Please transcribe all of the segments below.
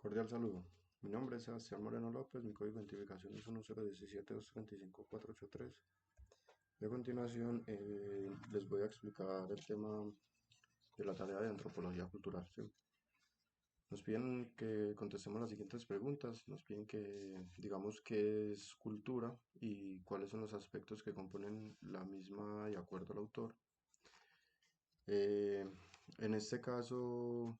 Cordial saludo. Mi nombre es Sebastián Moreno López, mi código de identificación es 1017-235-483. Y a continuación les voy a explicar el tema de la tarea de antropología cultural. ¿Sí? Nos piden que contestemos las siguientes preguntas. Nos piden que digamos qué es cultura y cuáles son los aspectos que componen la misma de acuerdo al autor. Eh, en este caso,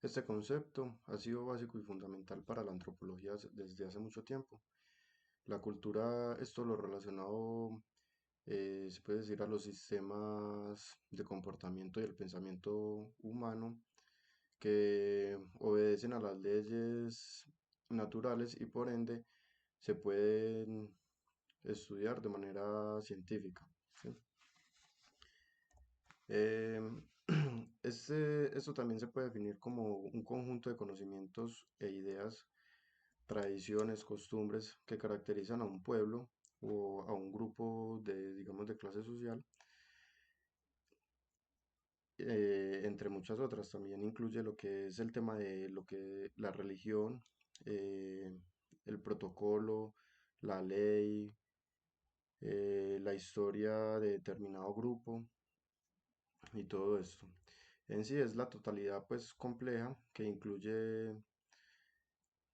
este concepto ha sido básico y fundamental para la antropología desde hace mucho tiempo. La cultura es todo lo relacionado, se puede decir, a los sistemas de comportamiento y el pensamiento humano que obedecen a las leyes naturales y por ende se pueden estudiar de manera científica. ¿Sí? Em, esto también se puede definir como un conjunto de conocimientos e ideas, tradiciones, costumbres que caracterizan a un pueblo o a un grupo de, digamos, de clase social, entre muchas otras. También incluye lo que es el tema de lo que la religión, eh, el protocolo, la ley, la historia de determinado grupo y todo esto. En sí es la totalidad pues compleja que incluye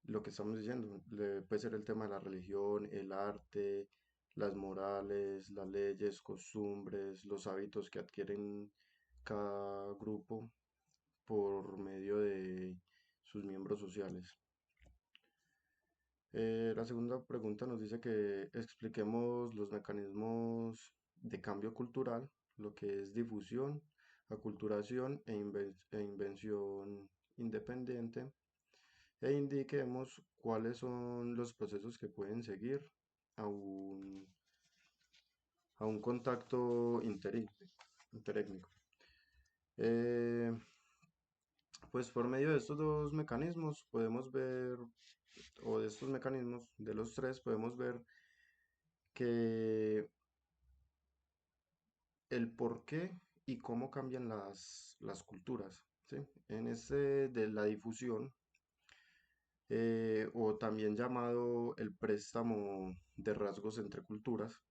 lo que estamos diciendo. Puede ser el tema de la religión, el arte, las morales, las leyes, costumbres, los hábitos que adquieren cada grupo por medio de sus miembros sociales. La segunda pregunta nos dice que expliquemos los mecanismos de cambio cultural, lo que es difusión, aculturación e invención independiente, e indiquemos cuáles son los procesos que pueden seguir a un contacto interétnico. Eh, pues por medio de estos dos mecanismos podemos ver, o de estos mecanismos, de los tres, podemos ver que el por qué y cómo cambian las culturas. ¿Sí? En este de la difusión, o también llamado el préstamo de rasgos entre culturas,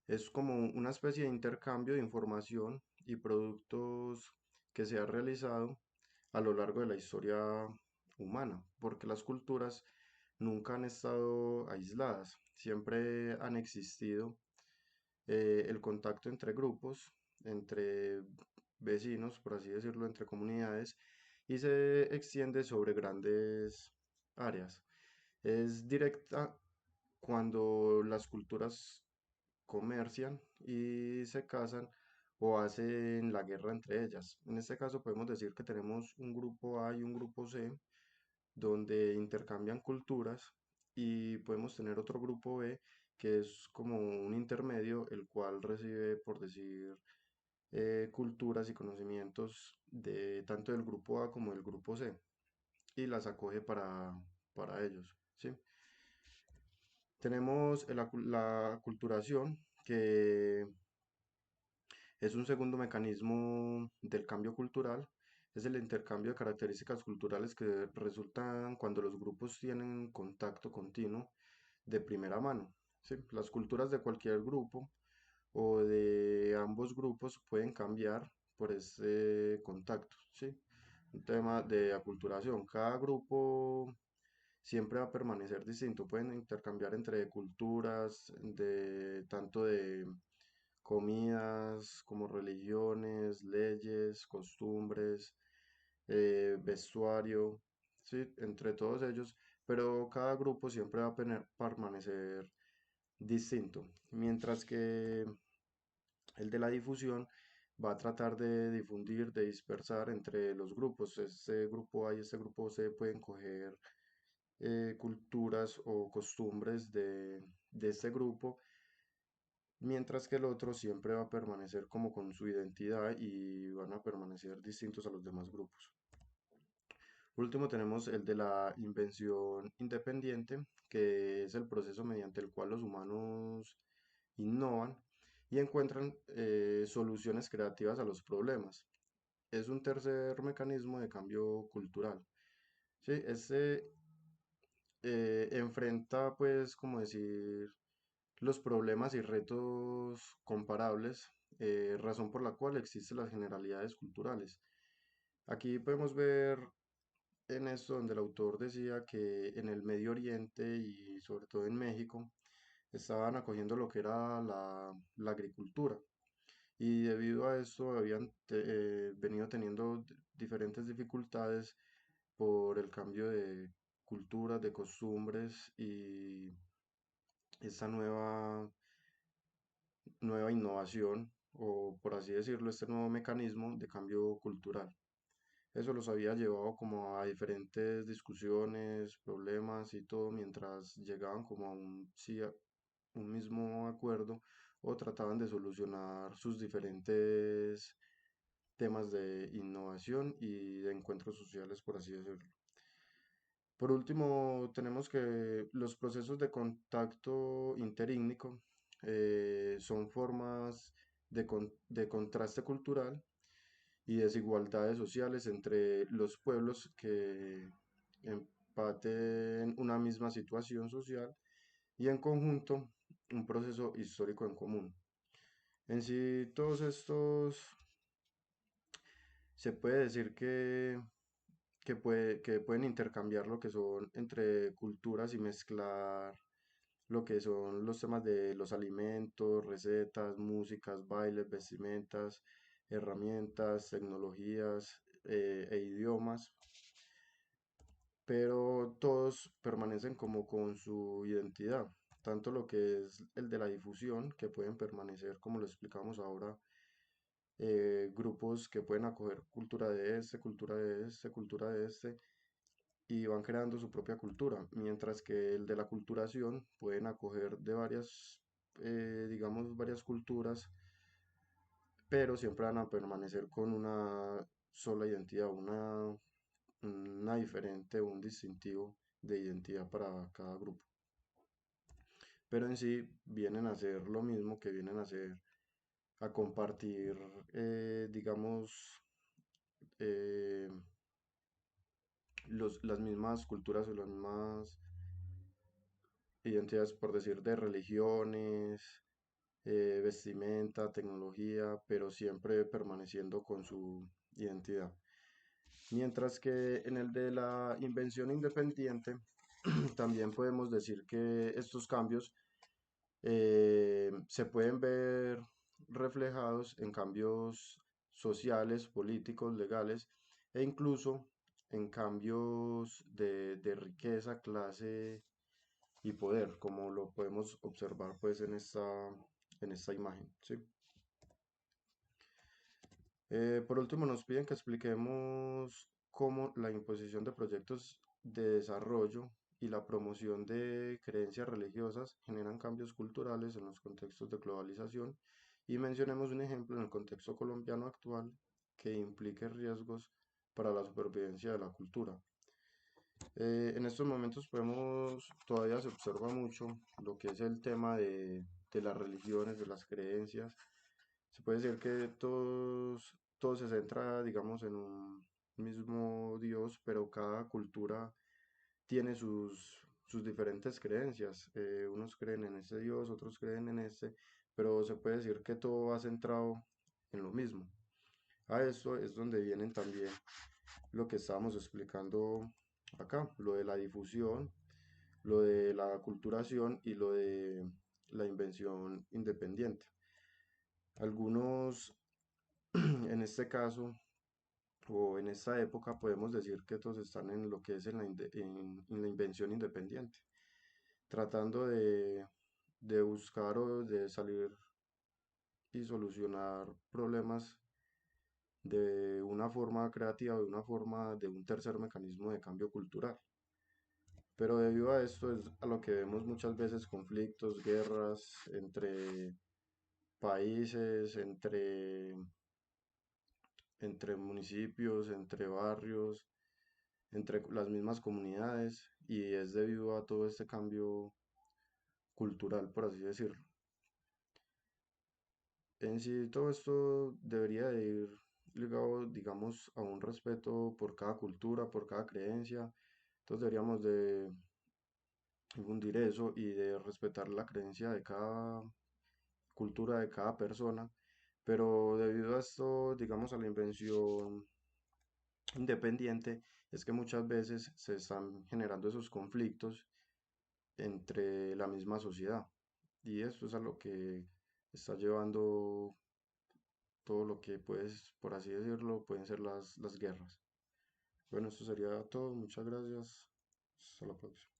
es como una especie de intercambio de información y productos que se ha realizado a lo largo de la historia humana, porque las culturas nunca han estado aisladas, siempre han existido, el contacto entre grupos, entre vecinos, por así decirlo, entre comunidades, y se extiende sobre grandes áreas. Es directa cuando las culturas comercian y se casan o hacen la guerra entre ellas. En este caso podemos decir que tenemos un grupo A y un grupo C donde intercambian culturas, y podemos tener otro grupo B que es como un intermedio, el cual recibe, por decir, culturas y conocimientos de tanto del grupo A como del grupo C y las acoge para ellos. ¿Sí? Tenemos la aculturación, que es un segundo mecanismo del cambio cultural. Es el intercambio de características culturales que resultan cuando los grupos tienen contacto continuo de primera mano. ¿Sí? Las culturas de cualquier grupo o de ambos grupos pueden cambiar por ese contacto. ¿Sí? Un tema de aculturación. Cada grupo siempre va a permanecer distinto. Pueden intercambiar entre culturas, de tanto de comidas como religiones, leyes, costumbres, vestuario, ¿sí? Entre todos ellos, pero cada grupo siempre va a permanecer distinto, mientras que el de la difusión va a tratar de difundir, de dispersar entre los grupos. Este grupo A y este grupo C pueden coger culturas o costumbres de este grupo, mientras que el otro siempre va a permanecer como con su identidad y van a permanecer distintos a los demás grupos. Por último tenemos el de la invención independiente, que es el proceso mediante el cual los humanos innovan y encuentran soluciones creativas a los problemas. Es un tercer mecanismo de cambio cultural. Sí, este enfrenta, pues, como decir, los problemas y retos comparables, razón por la cual existen las generalidades culturales. Aquí podemos ver en esto donde el autor decía que en el Medio Oriente y sobre todo en México estaban acogiendo lo que era la agricultura y debido a esto habían venido teniendo diferentes dificultades por el cambio de culturas, de costumbres y esta nueva innovación o por así decirlo, este nuevo mecanismo de cambio cultural. Eso los había llevado como a diferentes discusiones, problemas y todo mientras llegaban como a sí, a un mismo acuerdo o trataban de solucionar sus diferentes temas de innovación y de encuentros sociales, por así decirlo. Por último, tenemos que los procesos de contacto interígnico son formas de contraste cultural y desigualdades sociales entre los pueblos que empaten una misma situación social y en conjunto un proceso histórico en común. En sí, todos estos se puede decir que pueden intercambiar lo que son entre culturas y mezclar lo que son los temas de los alimentos, recetas, músicas, bailes, vestimentas, herramientas, tecnologías e idiomas, pero todos permanecen como con su identidad, tanto lo que es el de la difusión, que pueden permanecer, como lo explicamos ahora, grupos que pueden acoger cultura de este, cultura de este, cultura de este, y van creando su propia cultura, mientras que el de la culturación pueden acoger de varias, digamos, varias culturas, pero siempre van a permanecer con una sola identidad, una diferente, un distintivo de identidad para cada grupo. Pero en sí vienen a hacer lo mismo que vienen a hacer, a compartir, digamos, eh, las mismas culturas o las mismas identidades, por decir, de religiones, vestimenta, tecnología, pero siempre permaneciendo con su identidad. Mientras que en el de la invención independiente, también podemos decir que estos cambios se pueden ver reflejados en cambios sociales, políticos, legales e incluso en cambios de riqueza, clase y poder, como lo podemos observar pues en esta imagen, ¿sí? Por último, nos piden que expliquemos cómo la imposición de proyectos de desarrollo y la promoción de creencias religiosas generan cambios culturales en los contextos de globalización y mencionemos un ejemplo en el contexto colombiano actual que implique riesgos para la supervivencia de la cultura. En estos momentos todavía se observa mucho lo que es el tema de las religiones, de las creencias. Se puede decir que todo se centra, digamos, en un mismo Dios, pero cada cultura tiene sus diferentes creencias. Unos creen en ese Dios, otros creen en este, pero se puede decir que todo va centrado en lo mismo. A esto es donde vienen también lo que estábamos explicando acá, lo de la difusión, lo de la aculturación y lo de la invención independiente. Algunos, en este caso, o en esta época, podemos decir que todos están en lo que es en la invención independiente, tratando de buscar o de salir y solucionar problemas de una forma creativa, de una forma de un tercer mecanismo de cambio cultural. Pero debido a esto es a lo que vemos muchas veces conflictos, guerras entre países, entre municipios, entre barrios, entre las mismas comunidades y es debido a todo este cambio cultural, por así decirlo. En sí, todo esto debería de ir ligado, digamos, a un respeto por cada cultura, por cada creencia, Entonces deberíamos de infundir eso y de respetar la creencia de cada cultura de cada persona, pero debido a esto, digamos, a la invención independiente, es que muchas veces se están generando esos conflictos entre la misma sociedad y esto es a lo que está llevando todo lo que puedes, por así decirlo, pueden ser las guerras. Bueno, esto sería todo, muchas gracias, hasta la próxima.